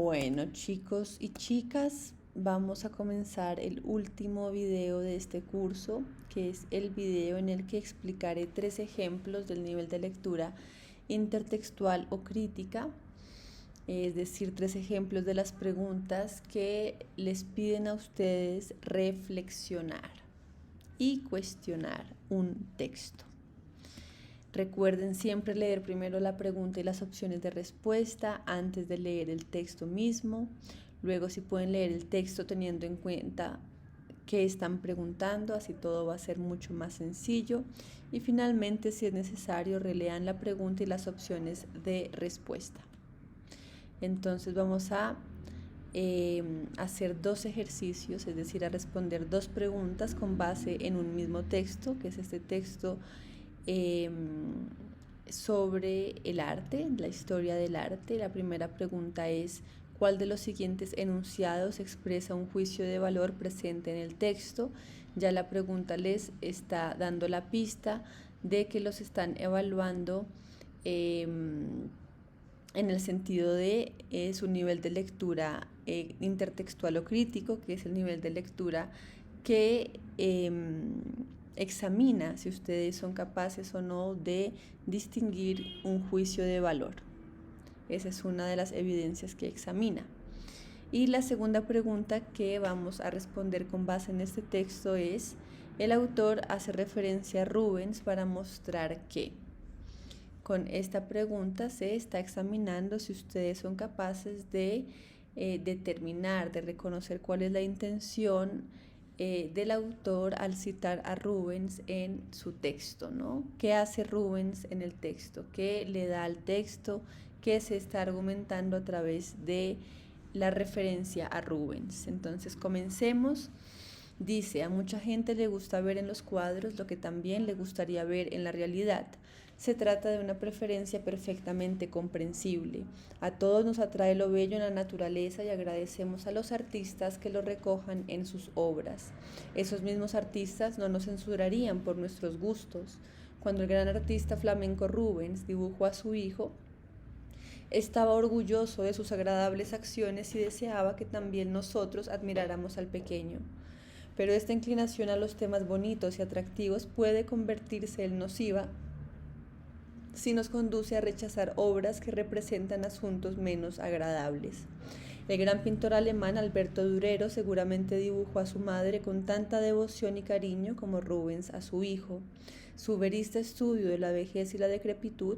Bueno, chicos y chicas, vamos a comenzar el último video de este curso, que es el video en el que explicaré 3 ejemplos del nivel de lectura intertextual o crítica, es decir, 3 ejemplos de las preguntas que les piden a ustedes reflexionar y cuestionar un texto. Recuerden siempre leer primero la pregunta y las opciones de respuesta antes de leer el texto mismo. Luego, si pueden leer el texto teniendo en cuenta qué están preguntando, así todo va a ser mucho más sencillo. Y finalmente, si es necesario, relean la pregunta y las opciones de respuesta. Entonces vamos a hacer 2 ejercicios, es decir, a responder 2 preguntas con base en un mismo texto, que es este texto sobre el arte, la historia del arte. La primera pregunta es: ¿cuál de los siguientes enunciados expresa un juicio de valor presente en el texto? Ya la pregunta les está dando la pista de que los están evaluando en el sentido de su nivel de lectura intertextual o crítico, que es el nivel de lectura que examina si ustedes son capaces o no de distinguir un juicio de valor. Esa es una de las evidencias que examina. Y la segunda pregunta que vamos a responder con base en este texto es: el autor hace referencia a Rubens para mostrar que. Con esta pregunta se está examinando si ustedes son capaces de determinar, de reconocer cuál es la intención del autor al citar a Rubens en su texto, ¿no? ¿Qué hace Rubens en el texto? ¿Qué le da al texto? ¿Qué se está argumentando a través de la referencia a Rubens? Entonces, comencemos. Dice: a mucha gente le gusta ver en los cuadros lo que también le gustaría ver en la realidad. Se trata de una preferencia perfectamente comprensible. A todos nos atrae lo bello en la naturaleza y agradecemos a los artistas que lo recojan en sus obras. Esos mismos artistas no nos censurarían por nuestros gustos. Cuando el gran artista flamenco Rubens dibujó a su hijo, estaba orgulloso de sus agradables acciones y deseaba que también nosotros admiráramos al pequeño. Pero esta inclinación a los temas bonitos y atractivos puede convertirse en nociva si nos conduce a rechazar obras que representan asuntos menos agradables. El gran pintor alemán Alberto Durero seguramente dibujó a su madre con tanta devoción y cariño como Rubens a su hijo. Su verista estudio de la vejez y la decrepitud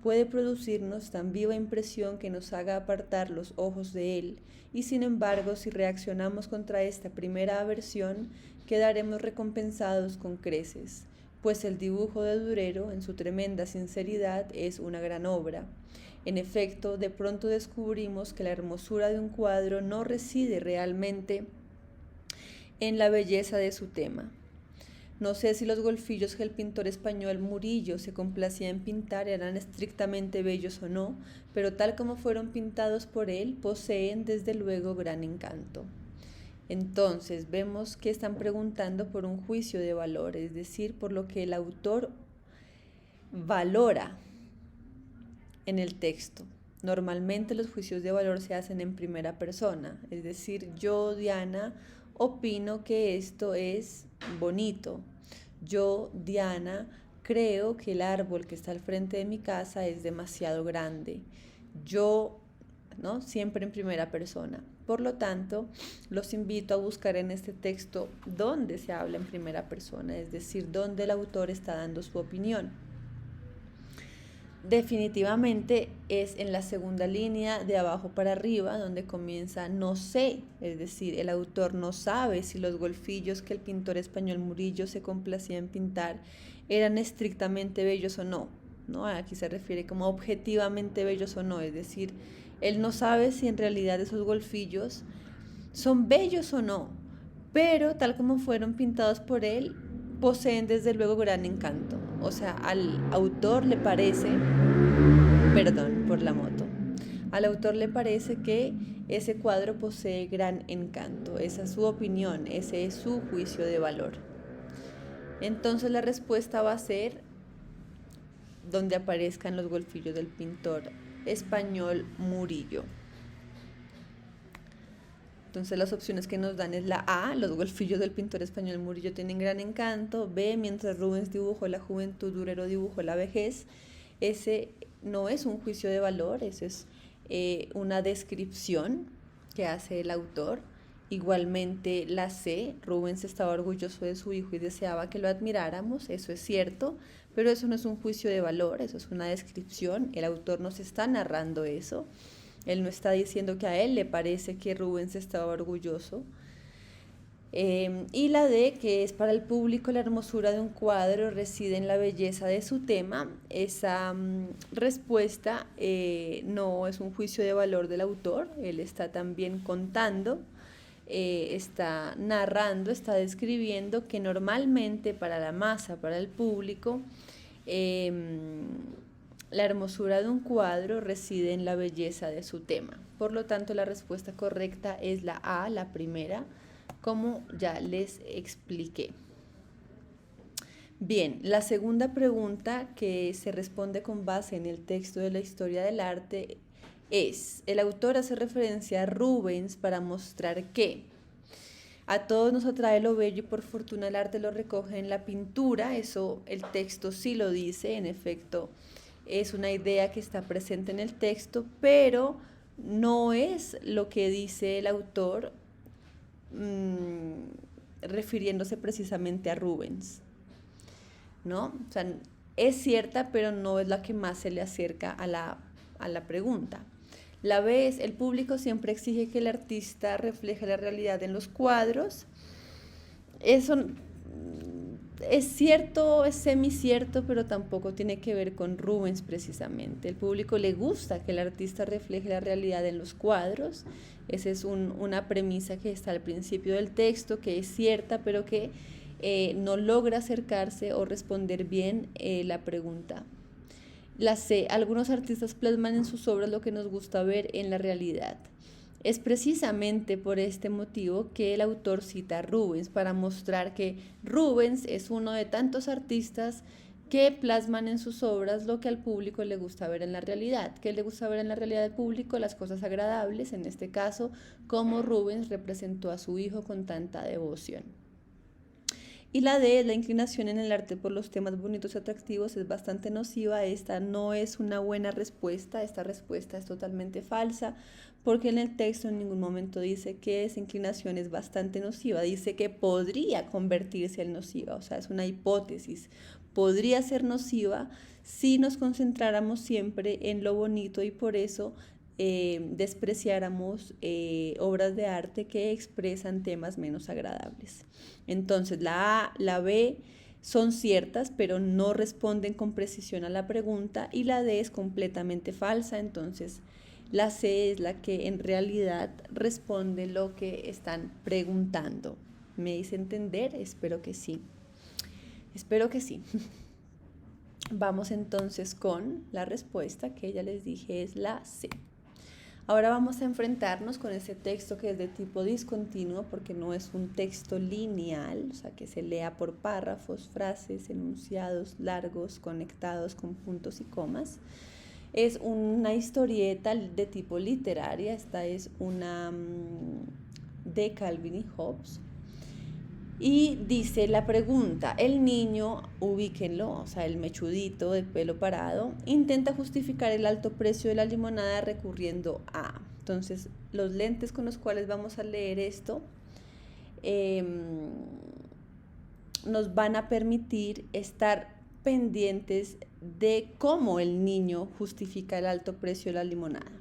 puede producirnos tan viva impresión que nos haga apartar los ojos de él, y sin embargo, si reaccionamos contra esta primera aversión, quedaremos recompensados con creces, pues el dibujo de Durero, en su tremenda sinceridad, es una gran obra. En efecto, de pronto descubrimos que la hermosura de un cuadro no reside realmente en la belleza de su tema. No sé si los golfillos que el pintor español Murillo se complacía en pintar eran estrictamente bellos o no, pero tal como fueron pintados por él, poseen desde luego gran encanto. Entonces vemos que están preguntando por un juicio de valor, es decir, por lo que el autor valora en el texto. Normalmente los juicios de valor se hacen en primera persona, es decir, yo, Diana, opino que esto es bonito. Yo, Diana, creo que el árbol que está al frente de mi casa es demasiado grande. Yo, ¿no? Siempre en primera persona. Por lo tanto, los invito a buscar en este texto dónde se habla en primera persona, es decir, dónde el autor está dando su opinión. Definitivamente es en la segunda línea de abajo para arriba donde comienza no sé, es decir, el autor no sabe si los golfillos que el pintor español Murillo se complacía en pintar eran estrictamente bellos o no, ¿no? Aquí se refiere como objetivamente bellos o no, es decir, él no sabe si en realidad esos golfillos son bellos o no, pero tal como fueron pintados por él, poseen desde luego gran encanto. O sea, al autor le parece, perdón por la moto, al autor le parece que ese cuadro posee gran encanto, esa es su opinión, ese es su juicio de valor. Entonces la respuesta va a ser donde aparezcan los golfillos del pintor español Murillo. Entonces las opciones que nos dan es la A, los golfillos del pintor español Murillo tienen gran encanto. B, mientras Rubens dibujó la juventud, Durero dibujó la vejez. Ese no es un juicio de valor, eso es una descripción que hace el autor. Igualmente la C, Rubens estaba orgulloso de su hijo y deseaba que lo admiráramos, eso es cierto, pero eso no es un juicio de valor, eso es una descripción, el autor nos está narrando eso. Él no está diciendo que a él le parece que Rubens estaba orgulloso. Y la D, que es para el público la hermosura de un cuadro reside en la belleza de su tema. Esa respuesta no es un juicio de valor del autor, él está también contando, está narrando, está describiendo que normalmente para la masa, para el público, la hermosura de un cuadro reside en la belleza de su tema. Por lo tanto, la respuesta correcta es la A, la primera, como ya les expliqué. Bien, la segunda pregunta que se responde con base en el texto de la historia del arte es, el autor hace referencia a Rubens para mostrar que a todos nos atrae lo bello y por fortuna el arte lo recoge en la pintura. Eso el texto sí lo dice, en efecto es una idea que está presente en el texto, pero no es lo que dice el autor refiriéndose precisamente a Rubens, ¿no? O sea, es cierta, pero no es la que más se le acerca a la pregunta. La B es, el público siempre exige que el artista refleje la realidad en los cuadros. Eso es cierto, es semicierto, pero tampoco tiene que ver con Rubens precisamente. El público le gusta que el artista refleje la realidad en los cuadros. Esa es una premisa que está al principio del texto, que es cierta, pero que no logra acercarse o responder bien la pregunta. La C, algunos artistas plasman en sus obras lo que nos gusta ver en la realidad. Es precisamente por este motivo que el autor cita a Rubens, para mostrar que Rubens es uno de tantos artistas que plasman en sus obras lo que al público le gusta ver en la realidad. ¿Qué le gusta ver en la realidad del público? Las cosas agradables, en este caso, como Rubens representó a su hijo con tanta devoción. Y la D, la inclinación en el arte por los temas bonitos y atractivos, es bastante nociva. Esta no es una buena respuesta, esta respuesta es totalmente falsa, porque en el texto en ningún momento dice que esa inclinación es bastante nociva, dice que podría convertirse en nociva, o sea, es una hipótesis, podría ser nociva si nos concentráramos siempre en lo bonito y por eso despreciáramos obras de arte que expresan temas menos agradables. Entonces la A, la B son ciertas, pero no responden con precisión a la pregunta, y la D es completamente falsa. Entonces la C es la que en realidad responde lo que están preguntando. ¿Me hice entender? Espero que sí. Espero que sí. Vamos entonces con la respuesta que ya les dije es la C. Ahora vamos a enfrentarnos con ese texto que es de tipo discontinuo, porque no es un texto lineal, o sea, que se lea por párrafos, frases, enunciados largos, conectados con puntos y comas. Es una historieta de tipo literaria, esta es una de Calvin y Hobbes. Y dice la pregunta, el niño, ubíquenlo, o sea, el mechudito de pelo parado, intenta justificar el alto precio de la limonada recurriendo a... Entonces, los lentes con los cuales vamos a leer esto nos van a permitir estar pendientes de cómo el niño justifica el alto precio de la limonada,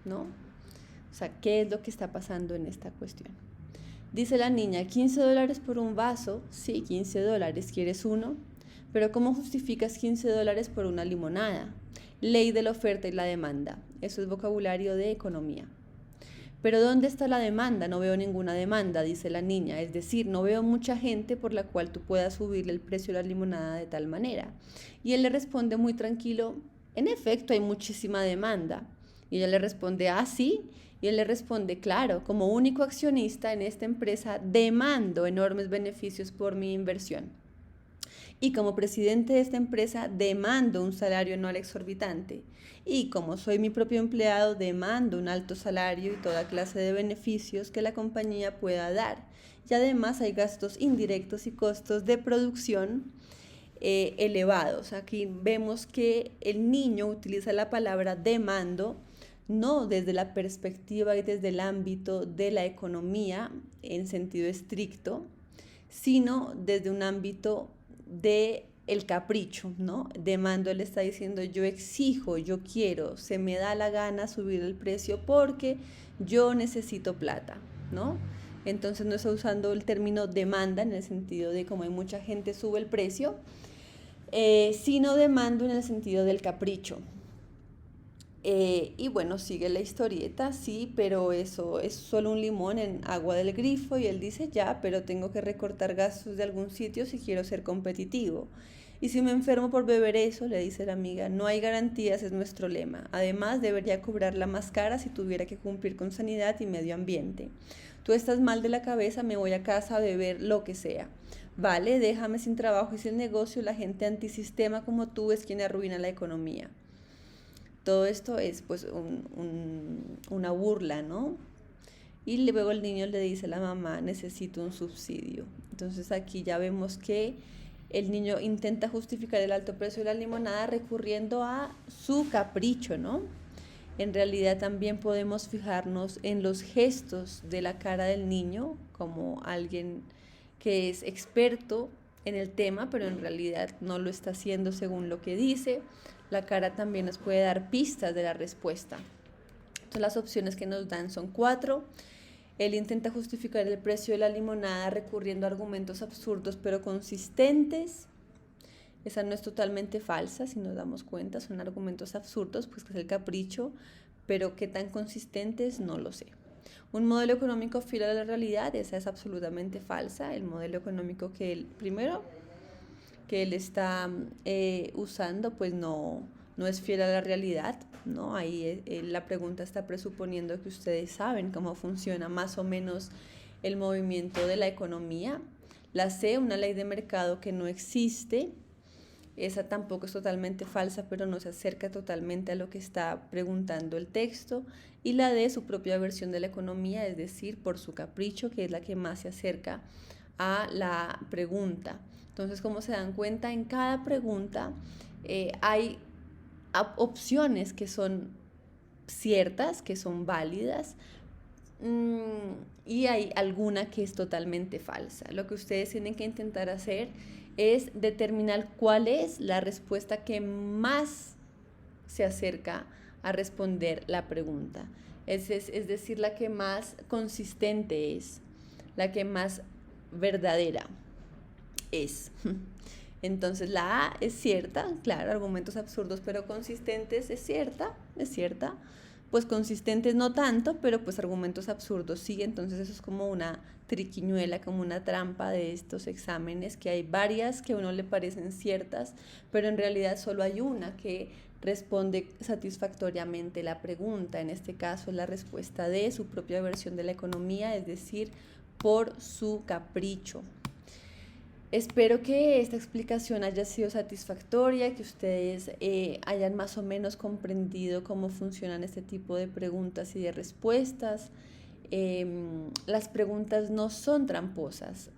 ¿no? O sea, ¿qué es lo que está pasando en esta cuestión? Dice la niña, $15 por un vaso. Sí, $15, ¿quieres uno? Pero ¿cómo justificas $15 por una limonada? Ley de la oferta y la demanda. Eso es vocabulario de economía. Pero ¿dónde está la demanda? No veo ninguna demanda, dice la niña. Es decir, no veo mucha gente por la cual tú puedas subirle el precio de la limonada de tal manera. Y él le responde muy tranquilo, en efecto hay muchísima demanda. Y ella le responde, ¿ah, sí? Y él le responde, claro, como único accionista en esta empresa demando enormes beneficios por mi inversión. Y como presidente de esta empresa demando un salario anual exorbitante. Y como soy mi propio empleado, demando un alto salario y toda clase de beneficios que la compañía pueda dar. Y además hay gastos indirectos y costos de producción elevados. Aquí vemos que el niño utiliza la palabra demando no desde la perspectiva y desde el ámbito de la economía en sentido estricto, sino desde un ámbito de el capricho, ¿no? Demando, él está diciendo yo exijo, yo quiero, se me da la gana subir el precio porque yo necesito plata, ¿no? Entonces no está usando el término demanda en el sentido de como hay mucha gente sube el precio, sino demando en el sentido del capricho. Y bueno, sigue la historieta, sí, pero eso es solo un limón en agua del grifo y él dice ya, pero tengo que recortar gastos de algún sitio si quiero ser competitivo. Y si me enfermo por beber eso, le dice la amiga, no hay garantías, es nuestro lema. Además, debería cobrarla más cara si tuviera que cumplir con sanidad y medio ambiente. Tú estás mal de la cabeza, me voy a casa a beber lo que sea. Vale, déjame sin trabajo y sin negocio, la gente antisistema como tú es quien arruina la economía. Todo esto es pues una burla, ¿no? Y luego el niño le dice a la mamá, necesito un subsidio. Entonces aquí ya vemos que el niño intenta justificar el alto precio de la limonada recurriendo a su capricho, ¿no? En realidad también podemos fijarnos en los gestos de la cara del niño como alguien que es experto en el tema, pero en realidad no lo está haciendo según lo que dice. La cara también nos puede dar pistas de la respuesta. Entonces las opciones que nos dan son 4. Él intenta justificar el precio de la limonada recurriendo a argumentos absurdos pero consistentes. Esa no es totalmente falsa, si nos damos cuenta, son argumentos absurdos, pues que es el capricho, pero qué tan consistentes no lo sé. Un modelo económico fiel a la realidad, esa es absolutamente falsa. El modelo económico que él, primero, que él está usando, pues no es fiel a la realidad, ¿no? Ahí la pregunta está presuponiendo que ustedes saben cómo funciona más o menos el movimiento de la economía. La C, una ley de mercado que no existe. Esa tampoco es totalmente falsa, pero no se acerca totalmente a lo que está preguntando el texto. Y la D, su propia versión de la economía, es decir, por su capricho, que es la que más se acerca a la pregunta. Entonces, como se dan cuenta, en cada pregunta hay opciones que son ciertas, que son válidas, y hay alguna que es totalmente falsa. Lo que ustedes tienen que intentar hacer es determinar cuál es la respuesta que más se acerca a responder la pregunta. Es decir, la que más consistente es, la que más verdadera es. Entonces la A es cierta, claro, argumentos absurdos pero consistentes es cierta, pues consistentes no tanto, pero pues argumentos absurdos sí, entonces eso es como una triquiñuela, como una trampa de estos exámenes, que hay varias que a uno le parecen ciertas, pero en realidad solo hay una que responde satisfactoriamente la pregunta. En este caso es la respuesta de su propia versión de la economía, es decir, por su capricho. Espero que esta explicación haya sido satisfactoria, que ustedes hayan más o menos comprendido cómo funcionan este tipo de preguntas y de respuestas. Las preguntas no son tramposas.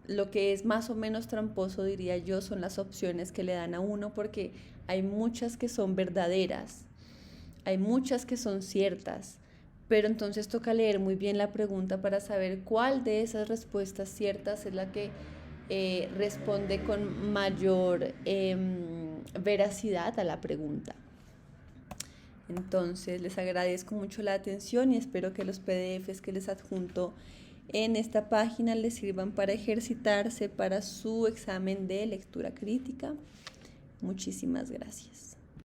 Lo que es más o menos tramposo, diría yo, son las opciones que le dan a uno, porque hay muchas que son verdaderas, hay muchas que son ciertas, pero entonces toca leer muy bien la pregunta para saber cuál de esas respuestas ciertas es la que responde con mayor veracidad a la pregunta. Entonces les agradezco mucho la atención y espero que los PDFs que les adjunto en esta página les sirvan para ejercitarse para su examen de lectura crítica. Muchísimas gracias.